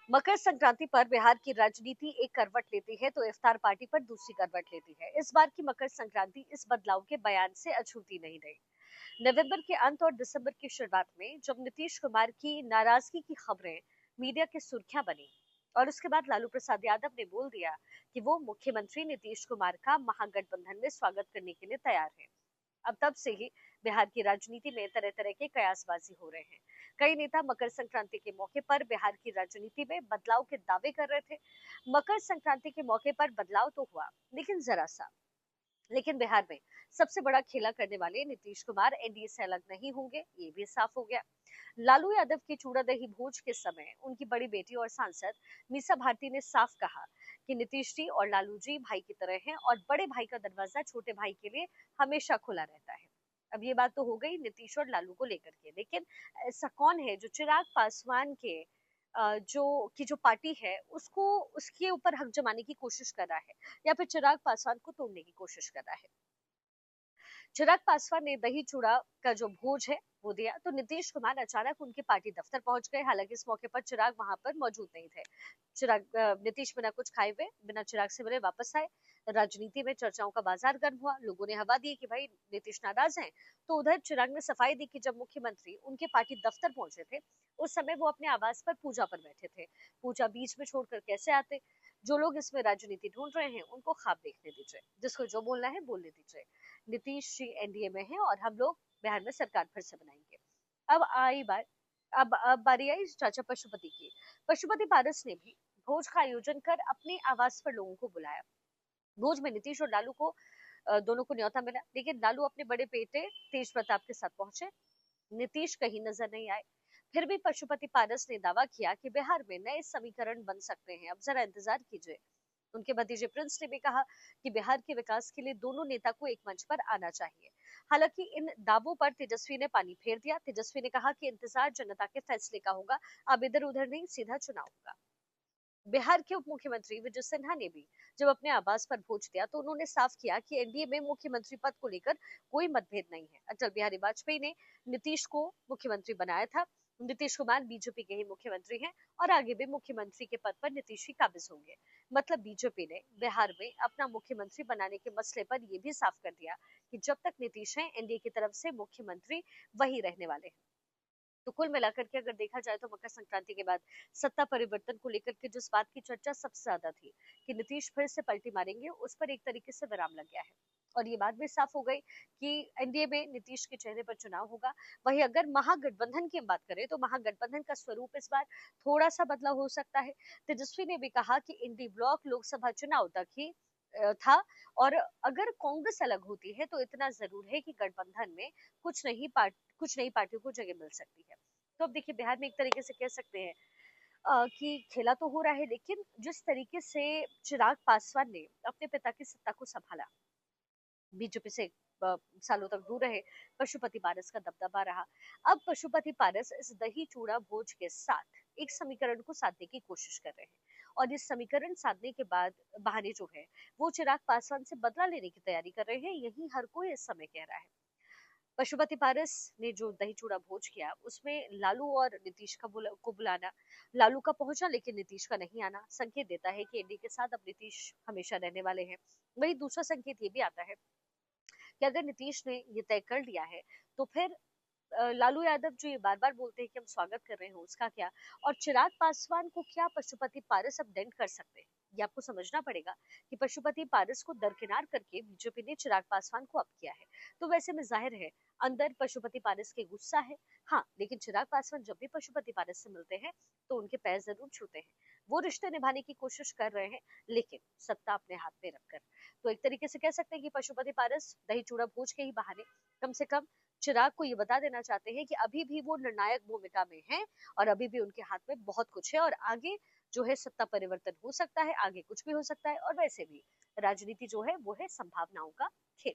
मकर संक्रांति पर बिहार की राजनीति एक करवट लेती है तो इफ्तार पार्टी पर दूसरी करवट लेती है। इस बार की मकर संक्रांति इस बदलाव के बयान से अछूती नहीं रही। नवंबर के अंत और दिसंबर की शुरुआत में जब नीतीश कुमार की नाराजगी की खबरें मीडिया की सुर्खियां बनी और उसके बाद लालू प्रसाद यादव ने बोल दिया कि वो मुख्यमंत्री नीतीश कुमार का महागठबंधन में स्वागत करने के लिए तैयार है। अब तब से ही बिहार की राजनीति में तरह तरह के कयासबाजी हो रहे हैं। कई नेता मकर संक्रांति के मौके पर बिहार की राजनीति में बदलाव के दावे कर रहे थे। मकर संक्रांति के मौके पर बदलाव तो हुआ, लेकिन जरा सा। लेकिन बिहार में सबसे बड़ा खेला करने वाले नीतीश कुमार एनडीए से अलग नहीं होंगे, ये भी साफ हो गया। लालू यादव की चूड़ादही भोज के समय उनकी बड़ी बेटी और सांसद मीसा भारती ने साफ कहा कि नीतीश जी और लालू जी भाई की तरह हैं और बड़े भाई का दरवाजा छोटे भाई के लिए हमेशा खुला रहता है। अब ये बात तो हो गई नीतीश और लालू को लेकर के, लेकिन ऐसा कौन है जो चिराग पासवान के जो पार्टी है उसको उसके ऊपर हक जमाने की कोशिश कर रहा है या फिर चिराग पासवान को तोड़ने की कोशिश कर रहा है। चिराग पासवान ने दही चूड़ा का जो भोज है वो दिया तो नीतीश कुमार अचानक उनके पार्टी दफ्तर पहुंच गए। हालांकि इस मौके पर चिराग वहां पर मौजूद नहीं थे। नीतीश बिना कुछ खाए हुए बिना चिराग से मिले वापस आए। राजनीति में चर्चाओं का बाजार गर्म हुआ। लोगों ने हवा दी कि भाई नीतीश नाराज हैं। तो उधर चिराग ने सफाई दी कि जब मुख्यमंत्री उनके पार्टी दफ्तर पहुंचे थे उस समय वो अपने आवास पर पूजा पर बैठे थे। पूजा बीच में छोड़कर कैसे आते। जो लोग इसमें राजनीति ढूंढ रहे हैं उनको ख्वाब देखने दीजिए, जिसको जो बोलना है बोलने दीजिए। नीतीश जी एनडीए में है और हम लोग बिहार में सरकार फिर से बनाएंगे। अब आई बात अब बारी आई चाचा पशुपति की। पशुपति पारस ने भी भोज का आयोजन कर अपने आवास पर लोगों को बुलाया। भोज में नीतीश और लालू को दोनों को न्योता मिला, लेकिन लालू अपने बड़े बेटे तेज प्रताप के साथ पहुंचे। नीतीश कहीं नजर नहीं आए। फिर भी पशुपति पारस ने दावा किया कि बिहार में नए समीकरण बन सकते हैं, अब जरा इंतजार कीजिए। उनके भतीजे प्रिंस ने भी कहा कि बिहार के विकास के लिए दोनों नेता को एक मंच पर आना चाहिए। हालांकि इन दावों पर तेजस्वी ने पानी फेर दिया। तेजस्वी ने कहा कि इंतजार जनता के फैसले का होगा, अब इधर उधर नहीं, सीधा चुनाव होगा। बिहार के उप मुख्यमंत्री विजय सिन्हा ने भी जब अपने आवास पर भोज दिया तो उन्होंने साफ किया कि एनडीए में मुख्यमंत्री पद को लेकर कोई मतभेद नहीं है। अटल बिहारी वाजपेयी ने नीतीश को मुख्यमंत्री बनाया था। नीतीश कुमार बीजेपी के ही मुख्यमंत्री हैं और आगे भी मुख्यमंत्री के पद पर नीतीश ही काबिज होंगे। मतलब बीजेपी ने बिहार में अपना मुख्यमंत्री बनाने के मसले पर यह भी साफ कर दिया कि जब तक नीतीश है एनडीए की तरफ से मुख्यमंत्री वही रहने वाले हैं। तो कुल मिलाकर के अगर देखा जाए तो मकर संक्रांति के बाद सत्ता परिवर्तन को लेकर के जिस बात की चर्चा सबसे ज्यादा थी कि नीतीश फिर से पलटी मारेंगे, उस पर एक तरीके से विराम लग गया है। और ये बात भी साफ हो गई कि एनडीए में नीतीश के चेहरे पर चुनाव होगा। वहीं अगर महागठबंधन की हम बात करें तो महागठबंधन का स्वरूप इस बार थोड़ा सा बदलाव हो सकता है। तेजस्वी ने भी कहा कि इंडी ब्लॉक लोकसभा चुनाव तक ही था और अगर कांग्रेस अलग होती है तो इतना जरूर है कि गठबंधन में कुछ नई पार्टियों को जगह मिल सकती है। तो अब देखिए बिहार में एक तरीके से कह सकते हैं कि खेला तो हो रहा है, लेकिन जिस तरीके से चिराग पासवान ने अपने पिता की सत्ता को संभाला, बीजेपी से सालों तक दूर रहे, पशुपति पारस का दबदबा रहा। अब पशुपति पारस इस दही चूड़ा भोज के साथ एक समीकरण को साधने की कोशिश कर रहे हैं और इस समीकरण साधने के बाद बहाने जो है वो चिराग पासवान से बदला लेने की तैयारी कर रहे हैं, यही हर कोई इस समय कह रहा है। पशुपति पारस ने जो दही चूड़ा भोज किया उसमें लालू और नीतीश को बुलाना, लालू का पहुंचना लेकिन नीतीश का नहीं आना संकेत देता है कि एनडीए के साथ अब नीतीश हमेशा रहने वाले हैं। वही दूसरा संकेत ये भी आता है कि अगर नीतीश ने ये तय कर लिया है तो फिर लालू यादव जो ये बार बार बोलते हैं कि हम स्वागत कर रहे हैं उसका क्या, और चिराग पासवान को क्या पशुपति पारस अब डेंट कर सकते हैं। ये आपको समझना पड़ेगा कि पशुपति पारस को दरकिनार करके बीजेपी ने चिराग पासवान को अप किया है। तो वैसे में जाहिर है अंदर पशुपति पारस के गुस्सा है। हाँ, लेकिन चिराग पासवान जब भी पशुपति पारस से मिलते हैं तो उनके पैर जरूर छूते हैं। वो रिश्ते निभाने की कोशिश कर रहे हैं, लेकिन सत्ता अपने हाथ में रखकर। तो एक तरीके से कह सकते हैं कि पशुपति पारस दही चूड़ा भोज के ही बहाने कम से कम चिराग को ये बता देना चाहते हैं कि अभी भी वो निर्णायक भूमिका में हैं और अभी भी उनके हाथ में बहुत कुछ है और आगे जो है सत्ता परिवर्तन हो सकता है, आगे कुछ भी हो सकता है और वैसे भी राजनीति जो है वो है संभावनाओं का खेल।